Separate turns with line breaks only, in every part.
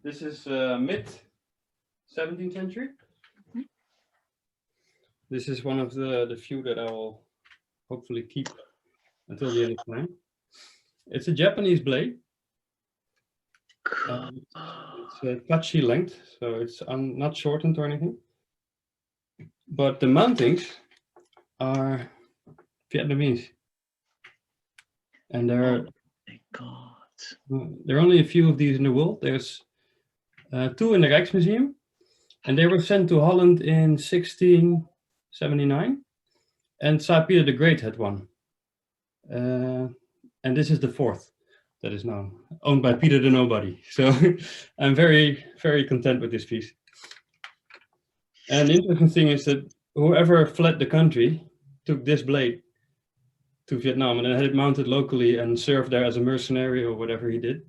This is mid 17th century. This is one of the few that I will hopefully keep until the end of time. It's a Japanese blade. It's a touchy length, so it's not shortened or anything. But the mountings are Vietnamese, and there are only a few of these in the world. There's 2 in the Rijksmuseum, and they were sent to Holland in 1679, and Tsar Peter the Great had one, and this is the 4th that is now owned by Peter the Nobody. So I'm very, very content with this piece. And the interesting thing is that whoever fled the country took this blade to Vietnam and then had it mounted locally and served there as a mercenary or whatever he did.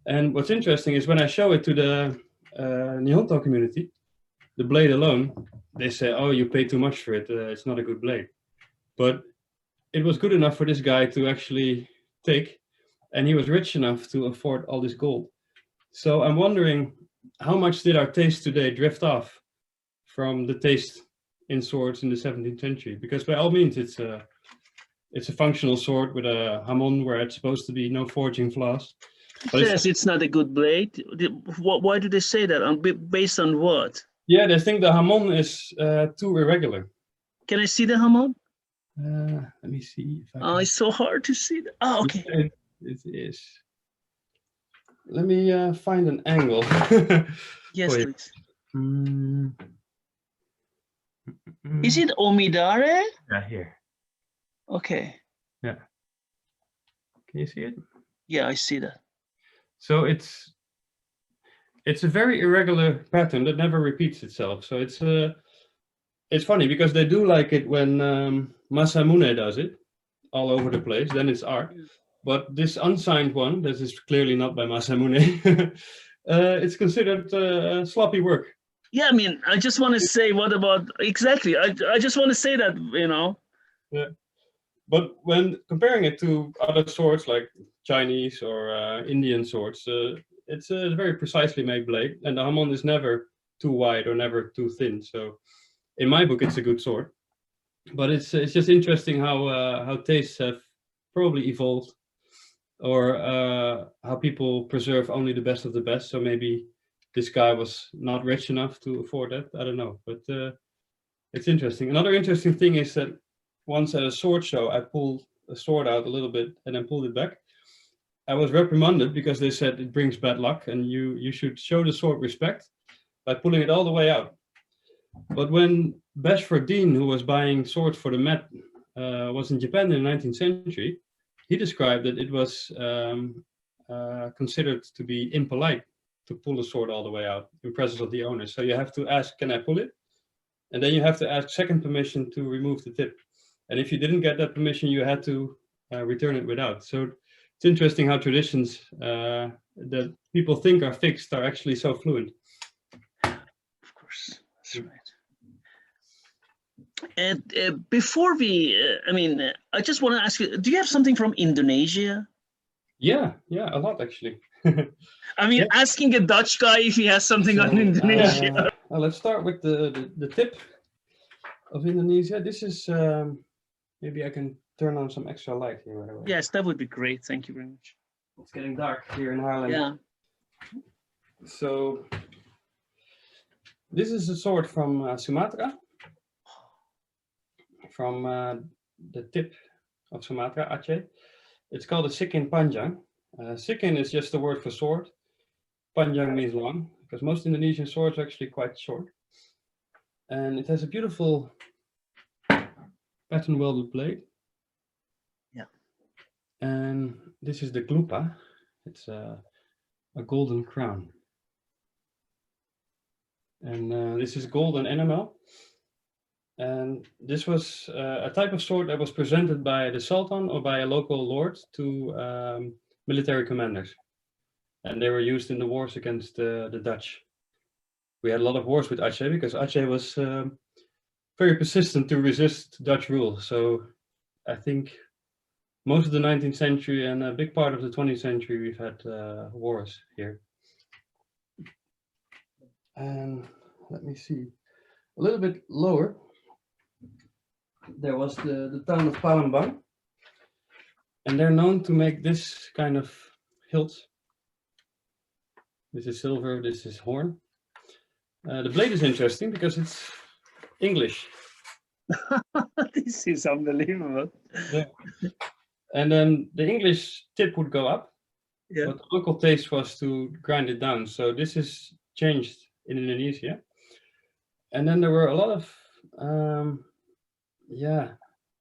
And what's interesting is when I show it to the Nihonto community, the blade alone, they say, oh, you pay too much for it. It's not a good blade. But it was good enough for this guy to actually take, and he was rich enough to afford all this gold. So I'm wondering, how much did our taste today drift off from the taste in swords in the 17th century? Because by all means, it's a functional sword with a hamon where it's supposed to be no forging flaws.
But yes, it's not a good blade. Why do they say that? Based on what?
Yeah, they think the hamon is too irregular.
Can I see the hamon?
Let me see. If I can...
Oh, it's so hard to see. Oh, okay.
It is. Let me find an angle.
Yes, please. Is it omidare?
Yeah, here.
Okay.
Yeah. Can you see it?
Yeah, I see that. So
it's a very irregular pattern that never repeats itself. So it's funny because they do like it when Masamune does it all over the place. Then it's art. But this unsigned one, this is clearly not by Masamune. It's considered sloppy work.
Yeah, I mean, I just want to say, what about exactly? I just want to say that, you know.
Yeah. But when comparing it to other swords like Chinese or Indian swords, it's a very precisely made blade, and the hamon is never too wide or never too thin. So, in my book, it's a good sword. But it's just interesting how tastes have probably evolved, or how people preserve only the best of the best. So maybe this guy was not rich enough to afford that. I don't know, but it's interesting. Another interesting thing is that once at a sword show, I pulled a sword out a little bit and then pulled it back. I was reprimanded because they said it brings bad luck and you should show the sword respect by pulling it all the way out. But when Bashford Dean, who was buying swords for the Met, was in Japan in the 19th century, he described that it was considered to be impolite to pull a sword all the way out in presence of the owner. So you have to ask, can I pull it? And then you have to ask second permission to remove the tip. And if you didn't get that permission, you had to return it without. So it's interesting how traditions that people think are fixed are actually so fluent.
Of course, that's right. And before we, I just want to ask you, do you have something from Indonesia?
Yeah, a lot actually.
I mean, asking a Dutch guy if he has something on Indonesia.
Let's start with the tip of Indonesia. This is, maybe I can turn on some extra light here right away.
Yes, that would be great. Thank you very much.
It's getting dark here in Haarlem.
Yeah.
So this is a sword from Sumatra, from the tip of Sumatra, Aceh. It's called a sikin panjang. Sikin is just the word for sword. Panjang means long, because most Indonesian swords are actually quite short. And it has a beautiful pattern welded blade.
Yeah.
And this is the glupa. It's a golden crown. And this is golden enamel. And this was a type of sword that was presented by the Sultan or by a local lord to military commanders. And they were used in the wars against the Dutch. We had a lot of wars with Aceh because Aceh was very persistent to resist Dutch rule. So I think most of the 19th century and a big part of the 20th century, we've had wars here. And let me see, a little bit lower, there was the town of Palembang, and they're known to make this kind of hilt. This is silver, this is horn. The blade is interesting because it's English.
This is unbelievable.
Yeah. And then the English tip would go up,
Yeah.
but the local taste was to grind it down. So this is changed in Indonesia. And then there were a lot of,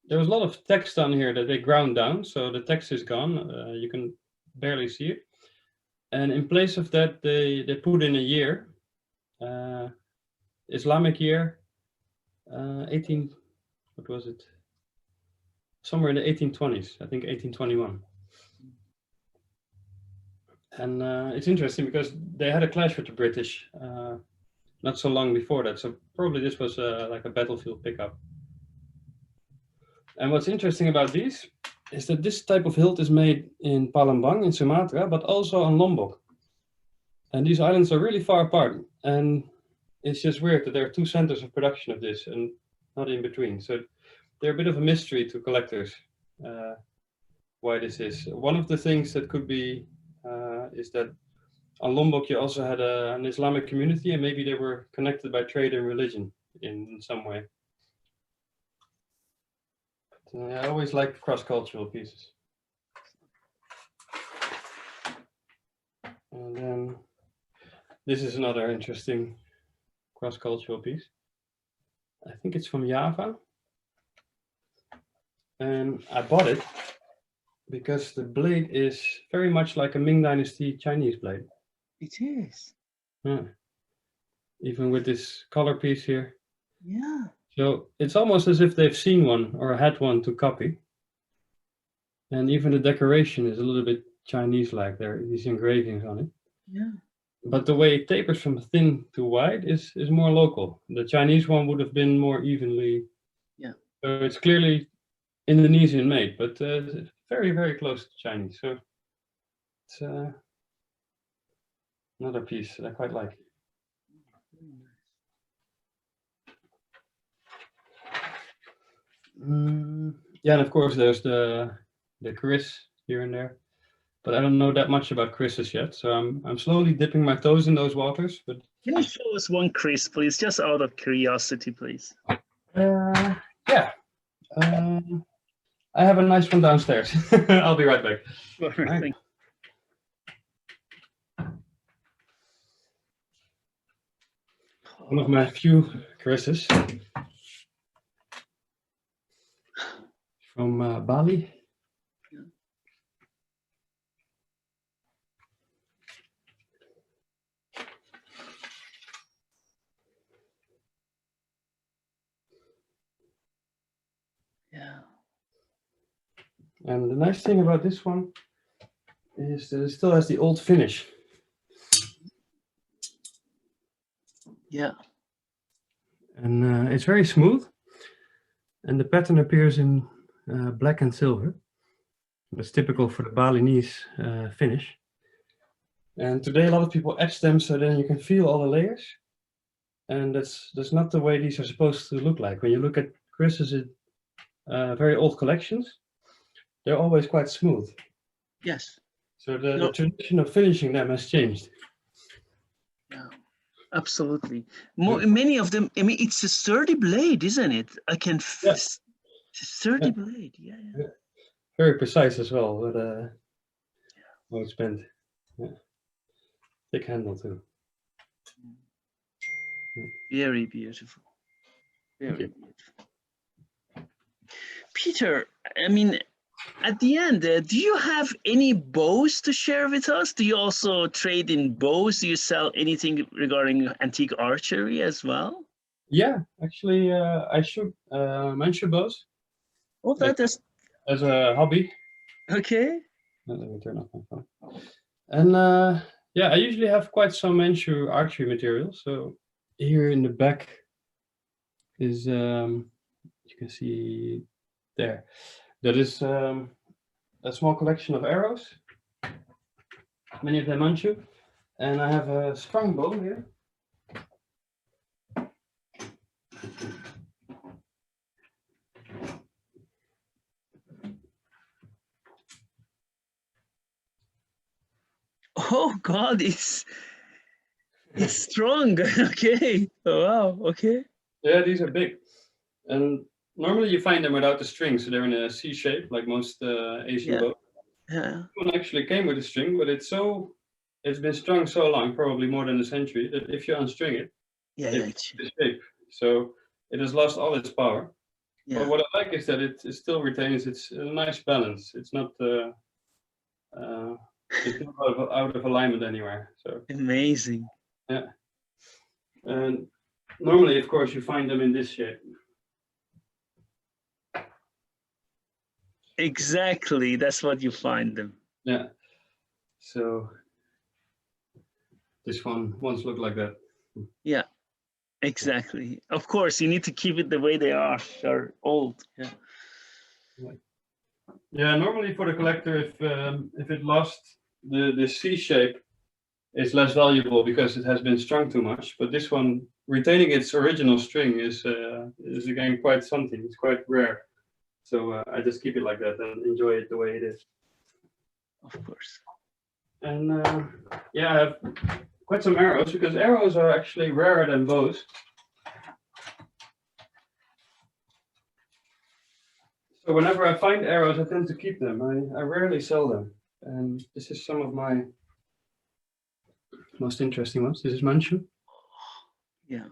there was a lot of text on here that they ground down. So the text is gone. You can barely see it. And in place of that, they put in a year, Islamic year, 18, what was it? Somewhere in the 1820s, I think 1821. And it's interesting because they had a clash with the British not so long before that. So probably this was like a battlefield pickup. And what's interesting about these is that this type of hilt is made in Palembang in Sumatra, but also on Lombok. And these islands are really far apart. And it's just weird that there are two centers of production of this and not in between. So they're a bit of a mystery to collectors why this is. One of the things that could be is that on Lombok you also had an Islamic community, and maybe they were connected by trade and religion in some way. But, I always like cross-cultural pieces. And then this is another interesting cross-cultural piece. I think it's from Java. And I bought it because the blade is very much like a Ming Dynasty Chinese blade.
It is.
Yeah. Even with this color piece here.
Yeah.
So it's almost as if they've seen one or had one to copy. And even the decoration is a little bit Chinese-like. There are these engravings on it.
Yeah.
But the way it tapers from thin to wide is more local. The Chinese one would have been more evenly.
Yeah.
So it's clearly Indonesian made, but very, very close to Chinese. So it's another piece that I quite like. Yeah, and of course there's the kris here and there, but I don't know that much about krises yet. So I'm slowly dipping my toes in those waters. But
Can you show us one kris, please, just out of curiosity, please?
Yeah. I have a nice one downstairs. I'll be right back.
Sure,
Right.
thank
One of my few krises from Bali.
Yeah.
And the nice thing about this one is that it still has the old finish.
Yeah.
And it's very smooth. And the pattern appears in black and silver. That's typical for the Balinese finish. And today a lot of people etch them so then you can feel all the layers. And that's not the way these are supposed to look like. When you look at krises in very old collections, they're always quite smooth.
Yes.
So the tradition of finishing them has changed.
Yeah. Absolutely. Many of them, I mean, it's a sturdy blade, isn't it? I can. It's a sturdy blade. Yeah.
Very precise as well, but how it's bent. Yeah. Thick handle too.
Very beautiful. Very beautiful. Peter, I mean, at the end, do you have any bows to share with us? Do you also trade in bows? Do you sell anything regarding antique archery as well?
Yeah, actually, I shoot Manchu bows.
Oh, that is
as a hobby.
Okay.
Let me turn off my phone. And yeah, I usually have quite some Manchu archery material. So here in the back is you can see there. That is a small collection of arrows, many of them Manchu, and I have a strong bow here.
Oh God, it's strong. Okay. Oh, wow. Okay.
Yeah, these are big. And normally you find them without the string, so they're in a C shape, like most Asian
Yeah.
bows.
Yeah.
This one actually came with a string, but it's been strung so long, probably more than a century, that if you unstring it,
Yeah.
it
Yeah.
keeps its shape. So it has lost all its power.
Yeah.
But what I like is that it still retains its nice balance. It's not it's not out of alignment anywhere. So
Amazing.
yeah. And normally, of course, you find them in this shape.
Exactly. That's what you find them.
Yeah. So this one once looked like that.
Yeah. Exactly. Of course, you need to keep it the way they are. They're old. Yeah.
Yeah. Normally for the collector, if it lost the C shape, it's less valuable because it has been strung too much. But this one, retaining its original string is again quite something. It's quite rare. So I just keep it like that and enjoy it the way it is.
Of course.
And yeah, I have quite some arrows because arrows are actually rarer than bows. So whenever I find arrows, I tend to keep them. I rarely sell them. And this is some of my most interesting ones. This is Manchu.
Yeah.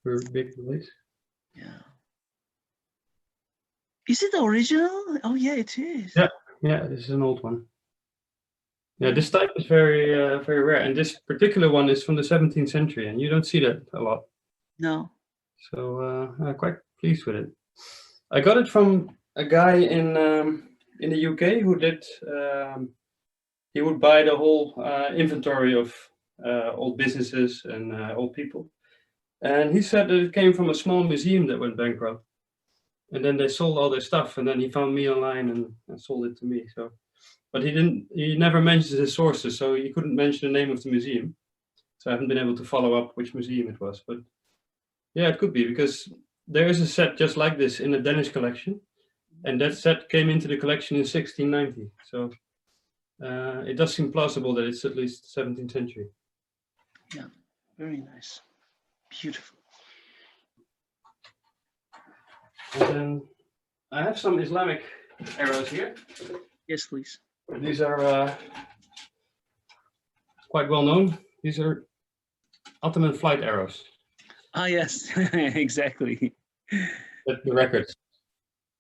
For big release.
Yeah. Is it original? Oh yeah, it is.
Yeah, yeah, this is an old one. Yeah, this type is very rare, and this particular one is from the 17th century, and you don't see that a lot.
No.
So I'm quite pleased with it. I got it from a guy in the UK who did. He would buy the whole inventory of old businesses and old people, and he said that it came from a small museum that went bankrupt, and then they sold all their stuff, and then he found me online and sold it to me. So. But he never mentions his sources, so he couldn't mention the name of the museum. So I haven't been able to follow up which museum it was. But yeah, it could be because there is a set just like this in the Danish collection. And that set came into the collection in 1690. So it does seem plausible that it's at least 17th century.
Yeah, very nice. Beautiful.
And then I have some Islamic arrows here.
Yes, please.
These are quite well known. These are Ottoman flight arrows.
Ah, yes, exactly.
That's the records.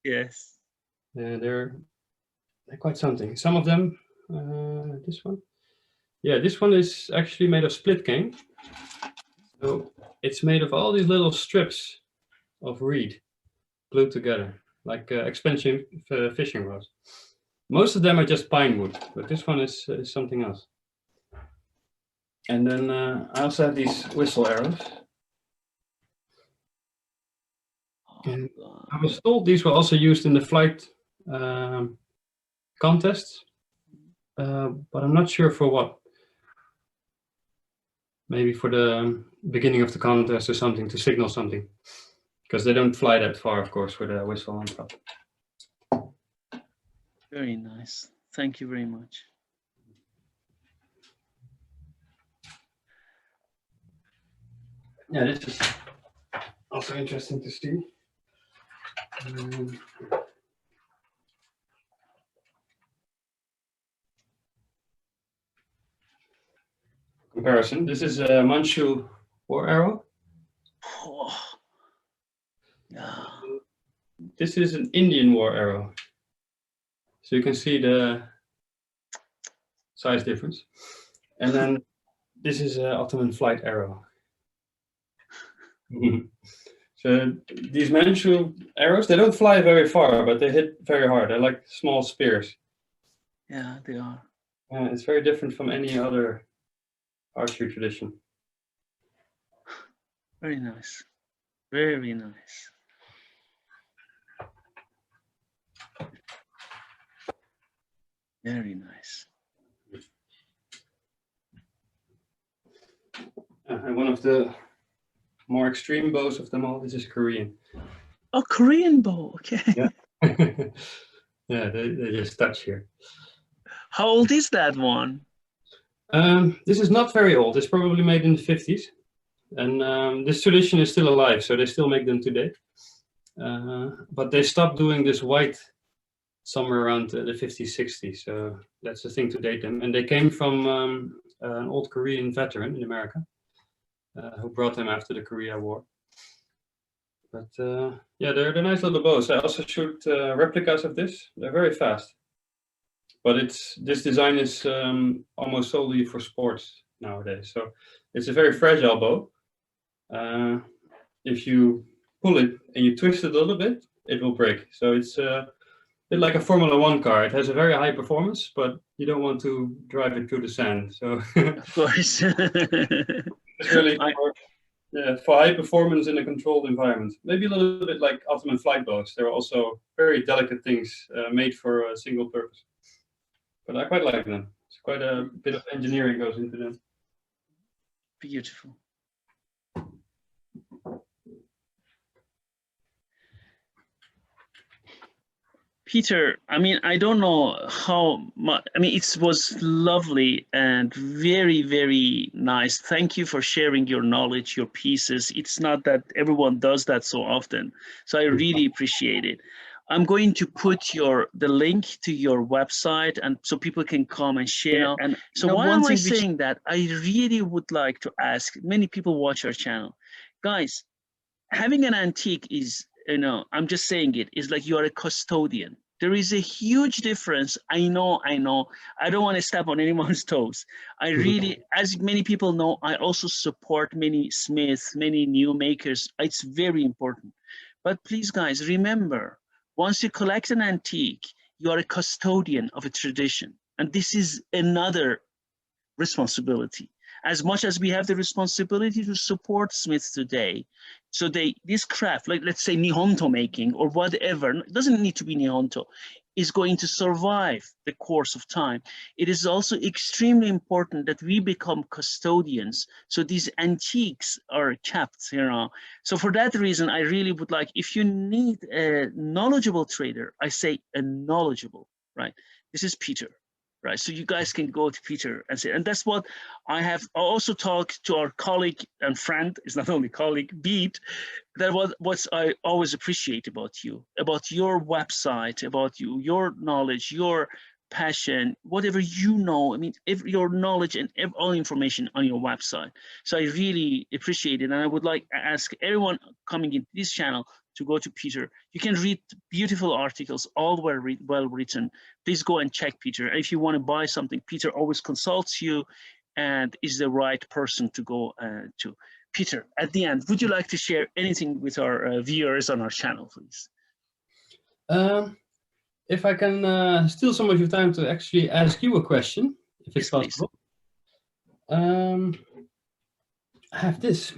Yes.
They're quite something. Some of them, this one. Yeah, this one is actually made of split cane. So it's made of all these little strips of reed glued together, like expansion fishing rods. Most of them are just pine wood, but this one is something else. And then I also have these whistle arrows. And I was told these were also used in the flight contests, but I'm not sure for what. Maybe for the beginning of the contest or something to signal something, because they don't fly that far, of course, with a whistle on top.
Very nice. Thank you very much.
Yeah, this is also interesting to see. Comparison. This is a Manchu war arrow.
Oh. Yeah.
This is an Indian war arrow. So you can see the size difference. And then this is an Ottoman flight arrow. So these Manchu arrows, they don't fly very far, but they hit very hard. They're like small spears.
Yeah, they are.
It's very different from any other archery tradition.
Very nice. Very nice. Very nice.
And one of the more extreme bows of them all. This is Korean.
Oh, Korean bow. Okay.
Yeah. Yeah, they just touch here.
How old is that one?
This is not very old. It's probably made in the 50s. And this tradition is still alive, so they still make them today. But they stopped doing this white somewhere around the 50s, 60s. So that's the thing to date them. And they came from an old Korean veteran in America who brought them after the Korea War. But yeah, they're nice little bows. I also shoot replicas of this. They're very fast. But this design is almost solely for sports nowadays. So it's a very fragile bow. If you pull it and you twist it a little bit, it will break. So it's a bit like a Formula One car. It has a very high performance, but you don't want to drive it through the sand. So
Of course.
it's really for high performance in a controlled environment. Maybe a little bit like Ottoman flight boats. They're also very delicate things made for a single purpose. But I quite like them. It's quite a bit of engineering goes into them.
Beautiful. Peter, I mean, I don't know how much, I mean, it was lovely and very, very nice. Thank you for sharing your knowledge, your pieces. It's not that everyone does that so often. So I really appreciate it. I'm going to put the link to your website and so people can come and share. And so why am I saying that? I really would like to ask, many people watch our channel. Guys, having an antique is, I'm just saying it, is like you are a custodian. There is a huge difference. I know. I don't want to step on anyone's toes. I really, as many people know, I also support many smiths, many new makers. It's very important. But please, guys, remember, once you collect an antique, you are a custodian of a tradition. And this is another responsibility. As much as we have the responsibility to support smiths today, so this craft, like let's say Nihonto making or whatever, it doesn't need to be Nihonto, is going to survive the course of time. It is also extremely important that we become custodians, so these antiques are kept, So for that reason, I really would like, if you need a knowledgeable trader, I say a knowledgeable, right? This is Peter. Right, so you guys can go to Peter and say, and that's what I have also talked to our colleague and friend, is not only colleague, Beat, that what I always appreciate about you, about your website, about your knowledge, your passion, whatever you know, I mean, your knowledge and all information on your website. So I really appreciate it. And I would like to ask everyone coming into this channel to go to Peter. You can read beautiful articles, all well written. Please go and check Peter. If you want to buy something, Peter always consults you and is the right person to go to. Peter, at the end, would you like to share anything with our viewers on our channel, please?
If I can steal some of your time to actually ask you a question, if it's possible. I have this,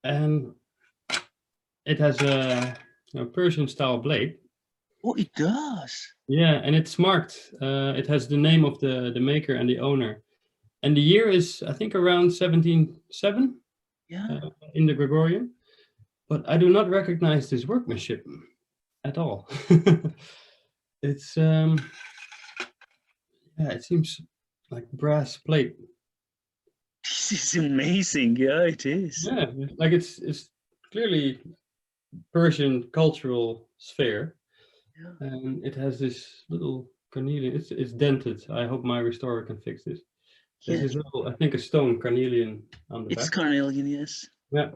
and it has a Persian style blade.
Oh, it does.
Yeah, and it's marked. It has the name of the maker and the owner. And the year is, I think, around 1707 in the Gregorian. But I do not recognize this workmanship at all. It's, yeah, it seems like brass plate.
This is amazing. Yeah, it is.
Yeah, like it's clearly Persian cultural sphere. Yeah. And it has this little carnelian. It's dented. I hope my restorer can fix this. There's this little, I think, a stone carnelian on the back.
It's carnelian, yes.
Yeah.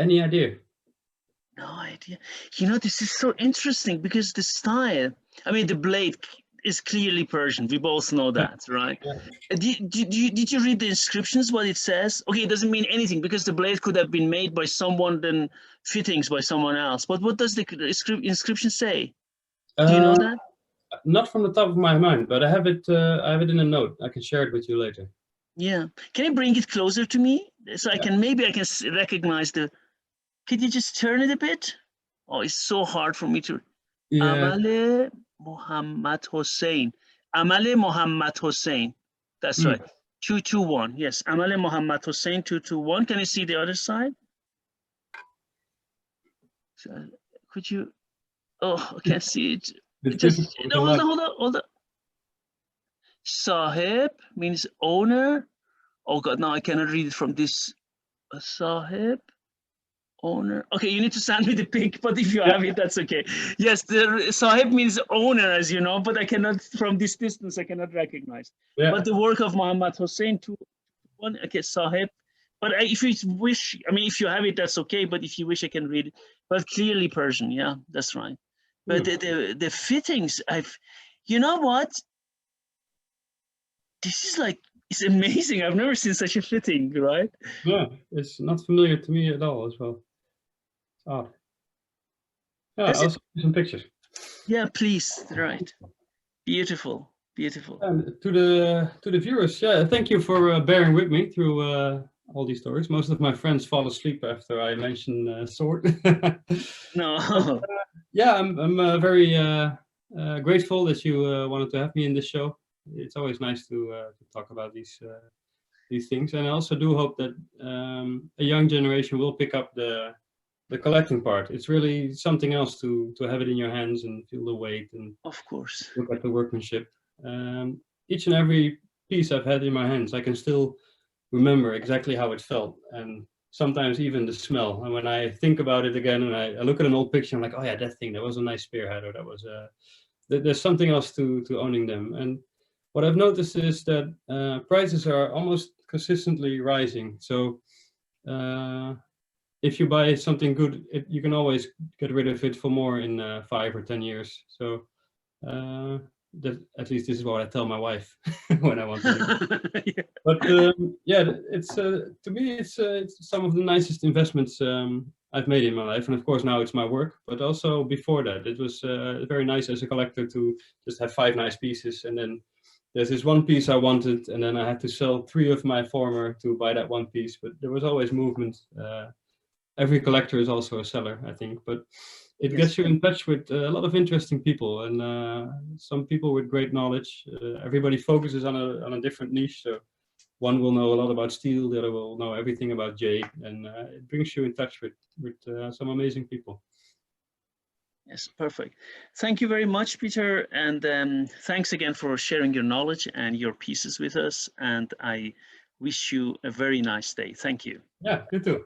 Any idea?
No idea. This is so interesting because the style, I mean, the blade is clearly Persian. We both know that, right? Yeah. Did you read the inscriptions, what it says? Okay, it doesn't mean anything because the blade could have been made by someone, then fittings by someone else. But what does the inscription say? Do you know that?
Not from the top of my mind, but I have it in a note. I can share it with you later. Yeah.
Can you bring it closer to me so I can recognize the? Could you just turn it a bit? Oh, it's so hard for me to. Yeah. Amale Muhammad Hussein. Amale Muhammad Hussein. That's right. 221. Yes, Amale Muhammad Hussein 221. Can you see the other side? So, could you? Oh, I can't see it.
It's
Just
difficult with the
hold
light.
on, hold on, hold on. Sahib means owner. Oh God, now I cannot read it from this. Sahib, owner. Okay, you need to send me the pic, but if you have it, that's okay. Yes, the Sahib means owner, as you know, but I cannot, from this distance, I cannot recognize.
Yeah.
But the work of Muhammad Hussein, 221, okay, Sahib. But if you wish, I mean, if you have it, that's okay. But if you wish, I can read it. But clearly Persian, yeah, that's right. But the fittings, you know what? This is like, it's amazing. I've never seen such a fitting, right?
Yeah, it's not familiar to me at all as well. Oh. Yeah, I'll send you some pictures.
Yeah, please. Right. Beautiful, beautiful.
And to the viewers, yeah, thank you for bearing with me through all these stories. Most of my friends fall asleep after I mention sword.
No.
But, yeah, I'm very grateful that you wanted to have me in this show. It's always nice to talk about these things, and I also do hope that a young generation will pick up the collecting part. It's really something else to have it in your hands and feel the weight and
Of course.
look at the workmanship. Each and every piece I've had in my hands, I can still remember exactly how it felt, and sometimes even the smell. And when I think about it again and I look at an old picture, I'm like, oh yeah, that was a nice spearhead, or that was there's something else to owning them. And what I've noticed is that prices are almost consistently rising. So if you buy something good, you can always get rid of it for more in 5 or 10 years. So that, at least this is what I tell my wife when I want to. Yeah. But yeah, it's to me, it's some of the nicest investments I've made in my life. And of course, now it's my work. But also before that, it was very nice as a collector to just have 5 nice pieces. And then there's this one piece I wanted, and then I had to sell 3 of my former to buy that one piece. But there was always movement. Every collector is also a seller, I think. But it gets you in touch with a lot of interesting people, and some people with great knowledge. Everybody focuses on a different niche. So one will know a lot about steel, the other will know everything about jade, and it brings you in touch with some amazing people.
Yes, perfect. Thank you very much, Peter, and thanks again for sharing your knowledge and your pieces with us. And I wish you a very nice day. Thank you.
Yeah, you too.